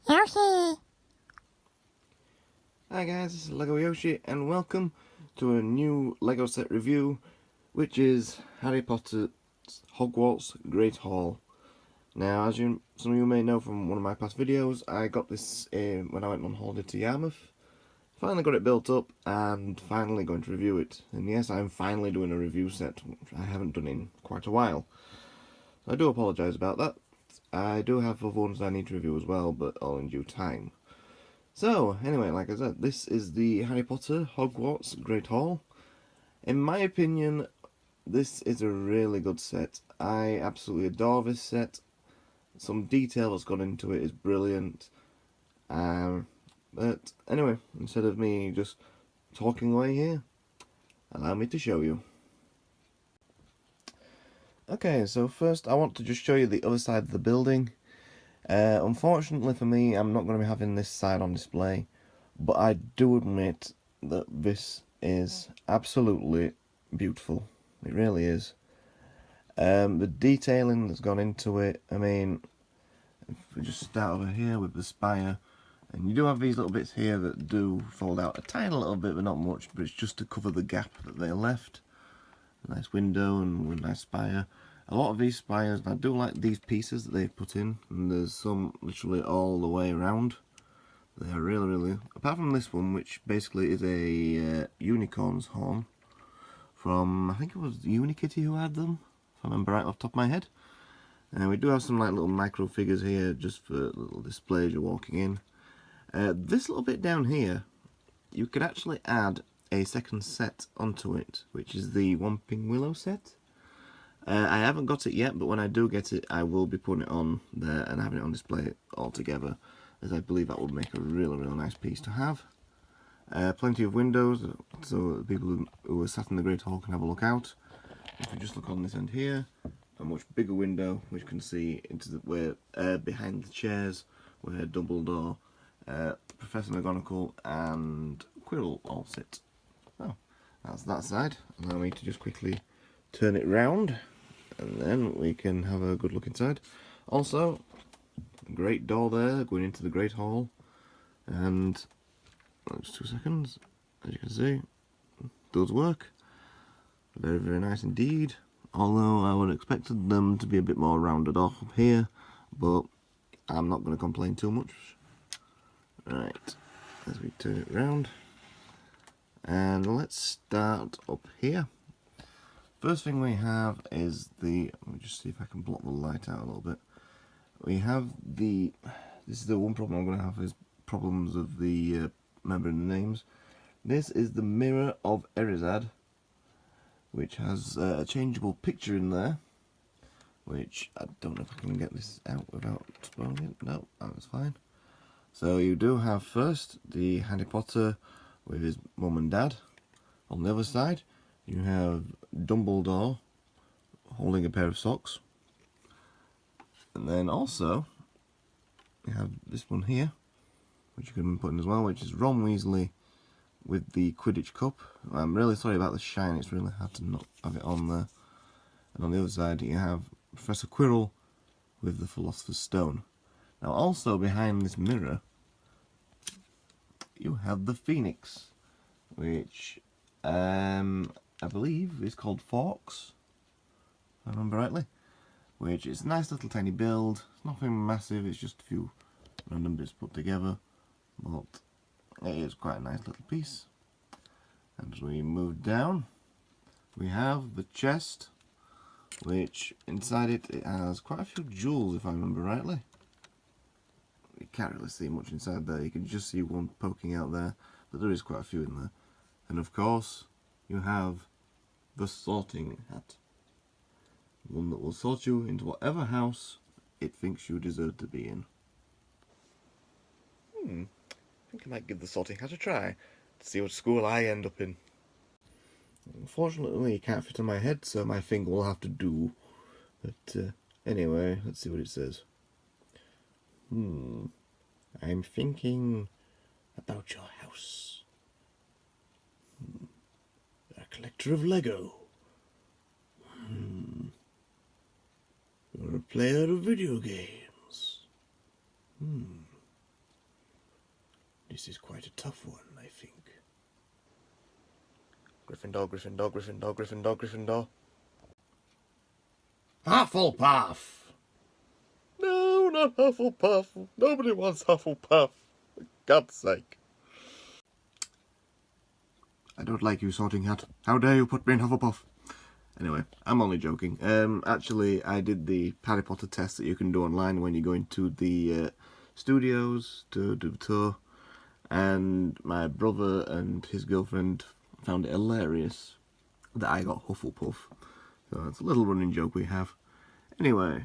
Yoshi! Hi guys, this is Legoyoshi and welcome to a new Lego set review, which is Harry Potter's Hogwarts Great Hall. Now, as some of you may know from one of my past videos, I got this when I went on holiday to Yarmouth. Finally got it built up and finally going to review it. And yes, I'm finally doing a review set, which I haven't done in quite a while. So I do apologise about that. I do have other ones I need to review as well, but all in due time. So, anyway, like I said, this is the Harry Potter Hogwarts Great Hall. In my opinion, this is a really good set. I absolutely adore this set. Some detail that's gone into it is brilliant. But anyway, instead of me just talking away here, allow me to show you. Okay, so first I want to just show you the other side of the building. Unfortunately for me, I'm not going to be having this side on display, but I do admit that this is absolutely beautiful. It really is. The detailing that's gone into it, I mean, if we just start over here with the spire, and you do have these little bits here that do fold out a tiny little bit, but not much, but it's just to cover the gap that they left. A nice window and a nice spire. A lot of these spires, I do like these pieces that they've put in, and there's some literally all the way around. They are really, apart from this one, which basically is a unicorn's horn from, I think it was Unikitty who had them, if I remember right off the top of my head. And we do have some like little micro figures here, just for little display as you're walking in. This little bit down here, you could actually add a second set onto it, which is the Whomping Willow set. I haven't got it yet, but when I do get it, I will be putting it on there and having it on display all together, as I believe that would make a really nice piece to have. Plenty of windows, so people who are sat in the Great Hall can have a look out. If you just look on this end here, a much bigger window, which you can see into the where behind the chairs, where Dumbledore, Professor McGonagall, and Quirrell all sit. Oh, that's that side. Allow me to just quickly turn it round, and then we can have a good look inside. Also, a great door there going into the Great Hall, and just 2 seconds, as you can see, does work. Very nice indeed. Although I would have expected them to be a bit more rounded off up here, but I'm not going to complain too much. Right, as we turn it round, and let's start up here. First thing we have is the, let me just see if I can block the light out a little bit. We have the, this is the one problem I'm going to have, is problems of the remembering the names. This is the Mirror of Erised, which has a changeable picture in there, which I don't know if I can get this out without spoiling it. No, that's fine. So you do have first the Harry Potter with his mum and dad. On the other side, you have Dumbledore holding a pair of socks. And then also, you have this one here, which you can put in as well, which is Ron Weasley with the Quidditch cup. I'm really sorry about the shine, it's really hard to not have it on there. And on the other side, you have Professor Quirrell with the Philosopher's Stone. Now also behind this mirror, you have the Phoenix, which I believe is called Fawkes, if I remember rightly, which is a nice little tiny build. It's nothing massive, it's just a few random bits put together, but it is quite a nice little piece. And as we move down, we have the chest, which inside it has quite a few jewels, if I remember rightly. You can't really see much inside there, you can just see one poking out there, but there is quite a few in there. And of course, you have the sorting hat. One that will sort you into whatever house it thinks you deserve to be in. I think I might give the sorting hat a try, to see what school I end up in. Unfortunately, it can't fit on my head, so my finger will have to do. But anyway, let's see what it says. I'm thinking about your house. You're a collector of Lego. You're a player of video games. This is quite a tough one, I think. Gryffindor, Gryffindor, Gryffindor, Gryffindor, Gryffindor. Hufflepuff! No, not Hufflepuff. Nobody wants Hufflepuff. For God's sake. I don't like you, Sorting Hat. How dare you put me in Hufflepuff? Anyway, I'm only joking. Actually, I did the Harry Potter test that you can do online when you go into the studios to do the tour. And my brother and his girlfriend found it hilarious that I got Hufflepuff. So it's a little running joke we have. Anyway,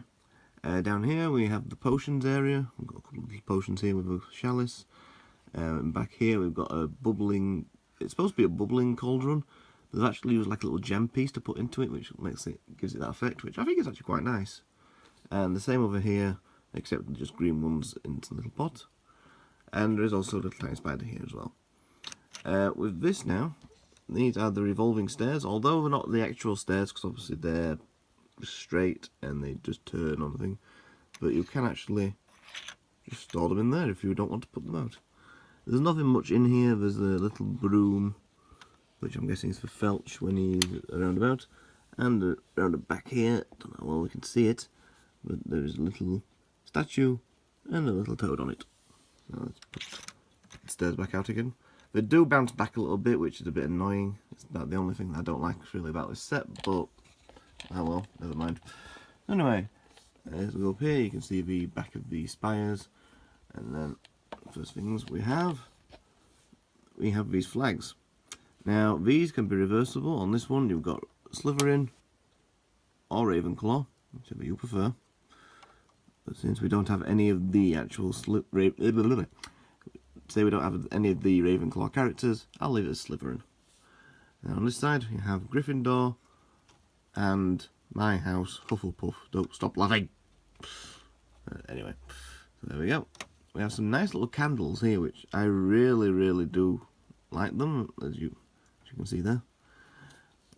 down here we have the potions area. We've got a couple of little potions here with a chalice. And back here we've got a bubbling... It's supposed to be a bubbling cauldron. But they've actually used like a little gem piece to put into it, which gives it that effect, which I think is actually quite nice. And the same over here, except just green ones into a little pot. And there is also a little tiny spider here as well. With this now, these are the revolving stairs, although they're not the actual stairs, because obviously they're straight and they just turn on the thing. But you can actually just store them in there if you don't want to put them out. There's nothing much in here. There's a little broom, which I'm guessing is for Felch when he's around about. And around the back here, I don't know how well we can see it, but there's a little statue and a little toad on it. Now let's put the stairs back out again. They do bounce back a little bit, which is a bit annoying. It's not the only thing that I don't like really about this set, but oh well, never mind. Anyway, as we go up here, you can see the back of the spires, and then first things we have these flags. Now these can be reversible. On this one, you've got Slytherin or Ravenclaw, whichever you prefer. But since we don't have any of the actual say we don't have any of the Ravenclaw characters, I'll leave it as Slytherin. Now on this side we have Gryffindor and my house, Hufflepuff. Don't stop laughing. Anyway, so there we go. We have some nice little candles here, which I really do like them, as you can see there.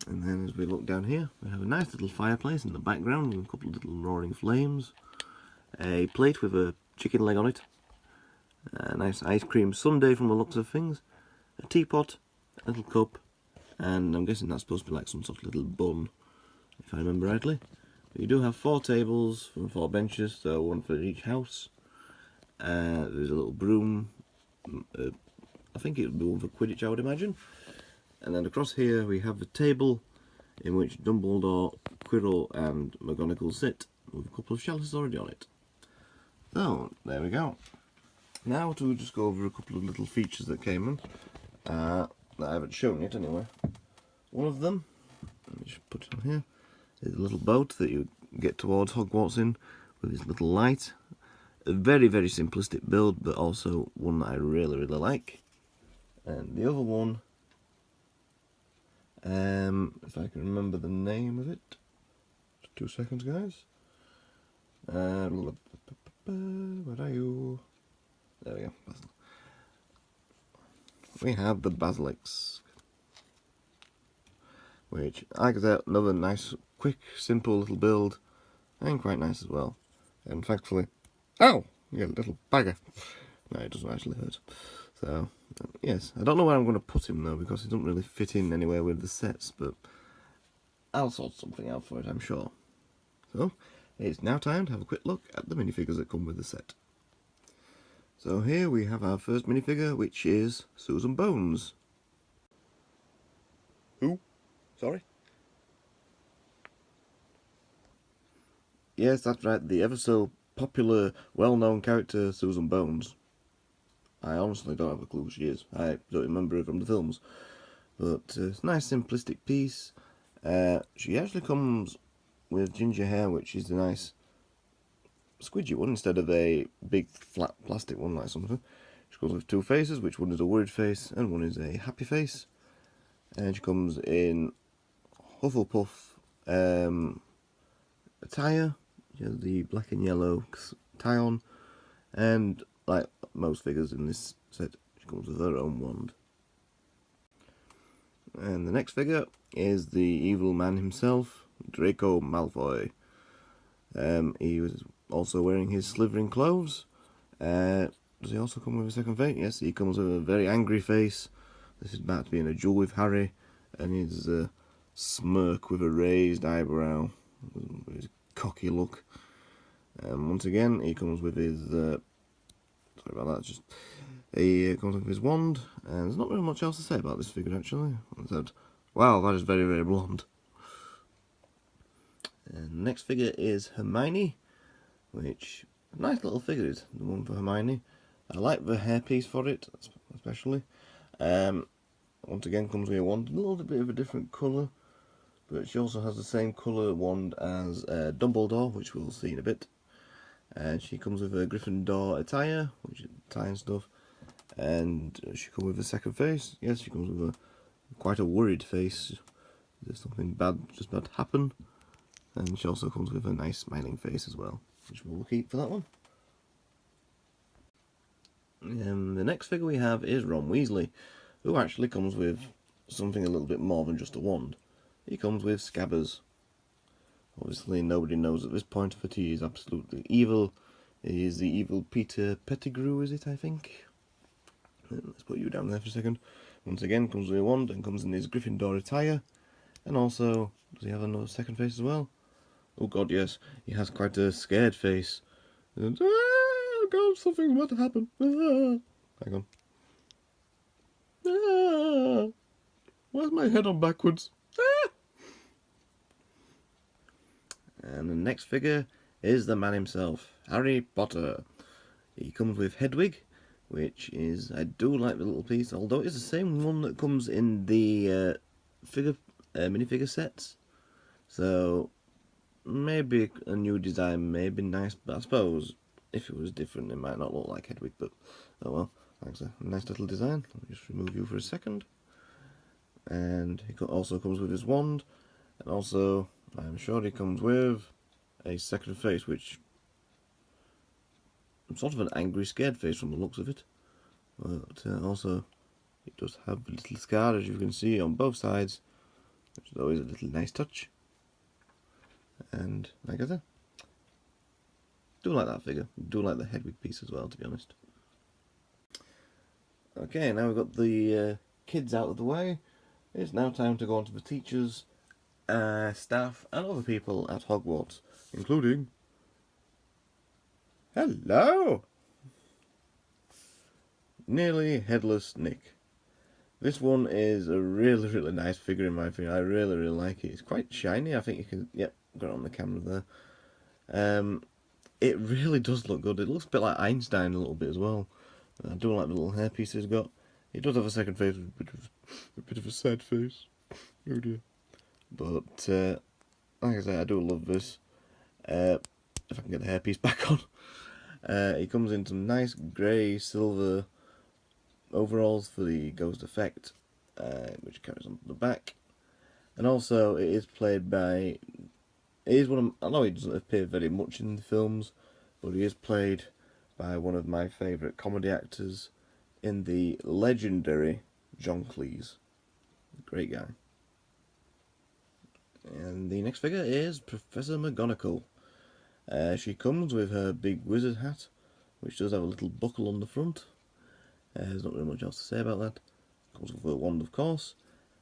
And then as we look down here, we have a nice little fireplace in the background with a couple of little roaring flames. A plate with a chicken leg on it. A nice ice cream sundae from the looks of things. A teapot, a little cup, and I'm guessing that's supposed to be like some sort of little bun, if I remember rightly. But you do have 4 tables and 4 benches, so one for each house. There's a little broom. I think it would be one for Quidditch, I would imagine. And then across here we have the table in which Dumbledore, Quirrell and McGonagall sit, with a couple of chalices already on it. So, there we go. Now to just go over a couple of little features that came in, that I haven't shown yet anyway. One of them, let me just put it on here, is a little boat that you get towards Hogwarts in, with this little light. A very simplistic build, but also one that I really like. And the other one, if I can remember the name of it, just 2 seconds guys. Where are you? There we go. We have the Basilisk, which, like I said, another nice, quick, simple little build, and quite nice as well. And thankfully, oh, you little bagger. No, it doesn't actually hurt. So, yes, I don't know where I'm going to put him though, because he doesn't really fit in anywhere with the sets, but I'll sort something out for it, I'm sure. So, it's now time to have a quick look at the minifigures that come with the set. So here we have our first minifigure, which is Susan Bones. Who? Sorry? Yes, that's right, the ever so popular, well-known character Susan Bones. I honestly don't have a clue who she is. I don't remember her from the films. But it's a nice simplistic piece. She actually comes with ginger hair, which is a nice squidgy one instead of a big flat plastic one like something. She comes with 2 faces, which one is a worried face and one is a happy face. And she comes in Hufflepuff attire. She has the black and yellow tie on, and like most figures in this set, she comes with her own wand. And the next figure is the evil man himself, Draco Malfoy. He was also wearing his Slytherin clothes. does he also come with a second face? Yes, he comes with a very angry face. This is about to be in a duel with Harry, and his smirk with a raised eyebrow, his cocky look. Once again, he comes with his sorry about that. Just he comes with his wand, and there's not really much else to say about this figure actually. Except, wow, that is very, very blonde. And the next figure is Hermione, which a nice little figure is the one for Hermione. I like the hairpiece for it, especially. Once again, comes with a wand, a little bit of a different colour, but she also has the same colour wand as Dumbledore, which we'll see in a bit. And she comes with a Gryffindor attire, which is tie and stuff. And she comes with a second face. Yes, she comes with quite a worried face. There's something bad just about to happen. And she also comes with a nice smiling face as well, which we'll keep for that one. And the next figure we have is Ron Weasley, who actually comes with something a little bit more than just a wand. He comes with Scabbers. Obviously nobody knows at this point that he is absolutely evil. He is the evil Peter Pettigrew, is it, I think? Let's put you down there for a second. Once again, comes with a wand and comes in his Gryffindor attire. And also, does he have another second face as well? Oh god, yes. He has quite a scared face. And, oh god, something's about to happen. Hang on. Why's my head on backwards? And the next figure is the man himself, Harry Potter. He comes with Hedwig, which is, I do like the little piece, although it's the same one that comes in the minifigure sets. So maybe a new design may be nice, but I suppose if it was different it might not look like Hedwig, but oh well. Thanks, a nice little design. Let me just remove you for a second. And he also comes with his wand, and also I'm sure he comes with a second face, which sort of an angry, scared face from the looks of it. But also, it does have a little scar, as you can see, on both sides, which is always a little nice touch. And like I said, do like that figure. Do like the Hedwig piece as well, to be honest. Okay, now we've got the kids out of the way. It's now time to go on to the teachers, staff, and other people at Hogwarts, including... Hello! Nearly Headless Nick. This one is a really, really nice figure in my opinion. I really, really like it. It's quite shiny. I think you can... Yep, got it on the camera there. It really does look good. It looks a bit like Einstein a little bit as well. I do like the little hairpiece he's got. He does have a second face with a bit of a sad face. Oh dear. But, like I say, I do love this. If I can get the hairpiece back on. He comes in some nice grey, silver overalls for the ghost effect, which carries on to the back. And also, it is played by... It is one of... I know he doesn't appear very much in the films, but he is played by one of my favourite comedy actors in the legendary John Cleese. Great guy. And the next figure is Professor McGonagall. She comes with her big wizard hat, which does have a little buckle on the front. There's not really much else to say about that. Comes with her wand, of course,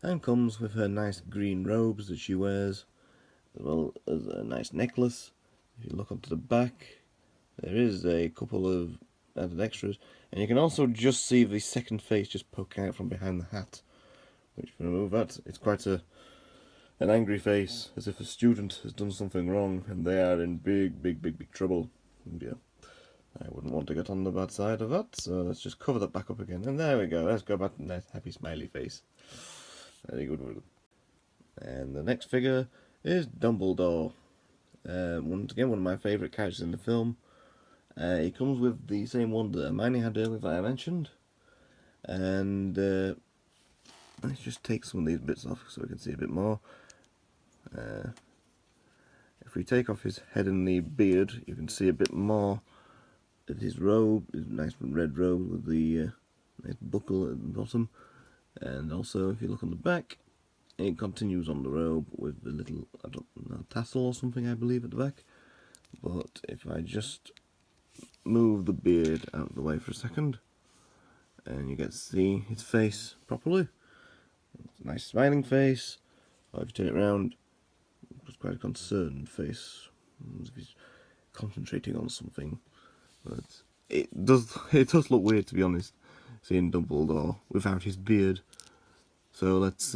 and comes with her nice green robes that she wears, as well as a nice necklace. If you look onto the back, there is a couple of added extras, and you can also just see the second face just poking out from behind the hat, which, if you remove that, it's quite an angry face, as if a student has done something wrong and they are in big trouble. And yeah, I wouldn't want to get on the bad side of that, so let's just cover that back up again. And there we go, let's go back to that happy smiley face. Very good. And the next figure is Dumbledore. Once again, one of my favourite characters in the film. He comes with the same one that Hermione had earlier that I mentioned. And let's just take some of these bits off so we can see a bit more. If we take off his head and the beard, you can see a bit more of his robe, his nice red robe with the nice buckle at the bottom. And also, if you look on the back, it continues on the robe with the little, I don't know, tassel or something, I believe, at the back. But if I just move the beard out of the way for a second, and you get to see his face properly. It's a nice smiling face. Or if you turn it around, it's quite a concerned face, as if he's concentrating on something. But it does look weird, to be honest, seeing Dumbledore without his beard. So let's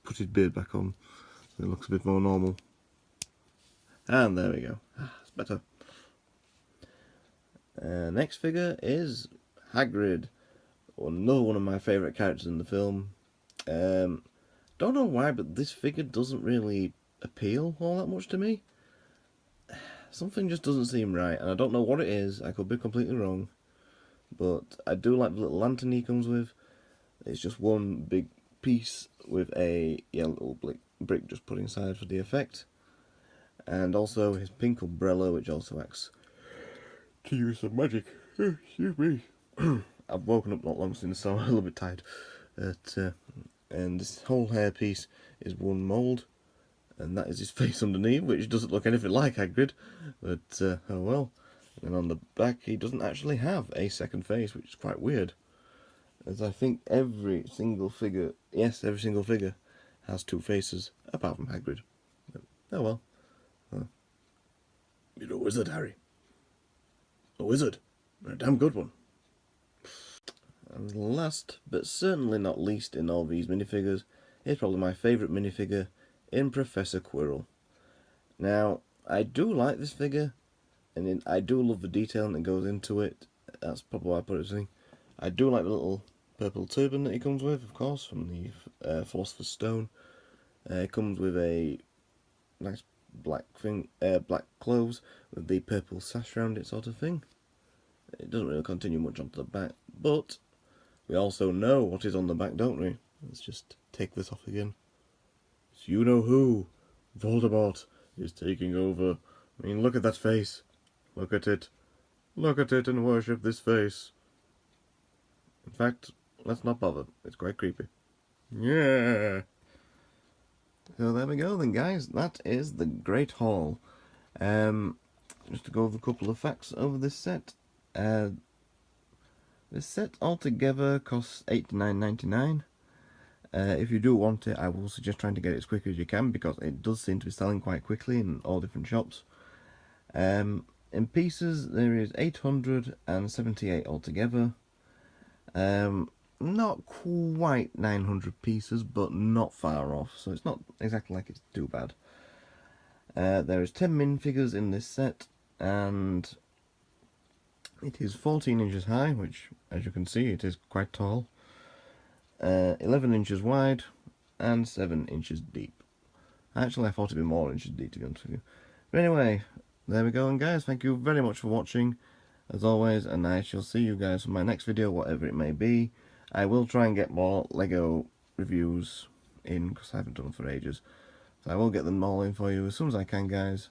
put his beard back on so it looks a bit more normal. And there we go. It's better. Next figure is Hagrid, another one of my favourite characters in the film. Don't know why, but this figure doesn't really appeal all that much to me. Something just doesn't seem right, and I don't know what it is. I could be completely wrong, but I do like the little lantern he comes with. It's just one big piece with a little brick just put inside for the effect, and also his pink umbrella, which also acts to use some magic. Excuse me. I've woken up not long since, so I'm a little bit tired. And this whole hair piece is one mould, and that is his face underneath, which doesn't look anything like Hagrid, but oh well. And then on the back, he doesn't actually have a second face, which is quite weird, as I think every single figure has two faces, apart from Hagrid. But, oh well. You're a wizard, Harry. A wizard, and a damn good one. And last, but certainly not least in all these minifigures, is probably my favourite minifigure in Professor Quirrell. Now, I do like this figure, and I do love the detailing that goes into it. That's probably why I put it as. I do like the little purple turban that he comes with, of course, from the Philosopher's Stone. It comes with a nice black clothes with the purple sash around it, sort of thing. It doesn't really continue much onto the back, but we also know what is on the back, don't we? Let's just take this off again. So you know who? Voldemort is taking over. I mean, look at that face. Look at it. Look at it and worship this face. In fact, let's not bother. It's quite creepy. Yeah. So there we go then, guys. That is the Great Hall. Just to go over a couple of facts over this set. This set altogether costs £89.99. If you do want it, I will suggest trying to get it as quick as you can, because it does seem to be selling quite quickly in all different shops. In pieces, there is 878 altogether. Not quite 900 pieces, but not far off, so it's not exactly like it's too bad. There is 10 minifigures in this set, and it is 14 inches high, which, as you can see, it is quite tall. 11 inches wide, and 7 inches deep. Actually, I thought it'd be more inches deep, to be honest with you. But anyway, there we go, and guys, thank you very much for watching, as always, and I shall see you guys in my next video, whatever it may be. I will try and get more Lego reviews in, because I haven't done them for ages. So I will get them all in for you as soon as I can, guys.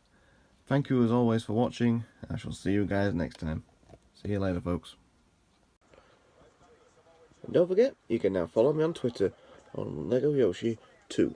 Thank you as always for watching. I shall see you guys next time. See you later, folks. And don't forget, you can now follow me on Twitter on Legoyoshi 2.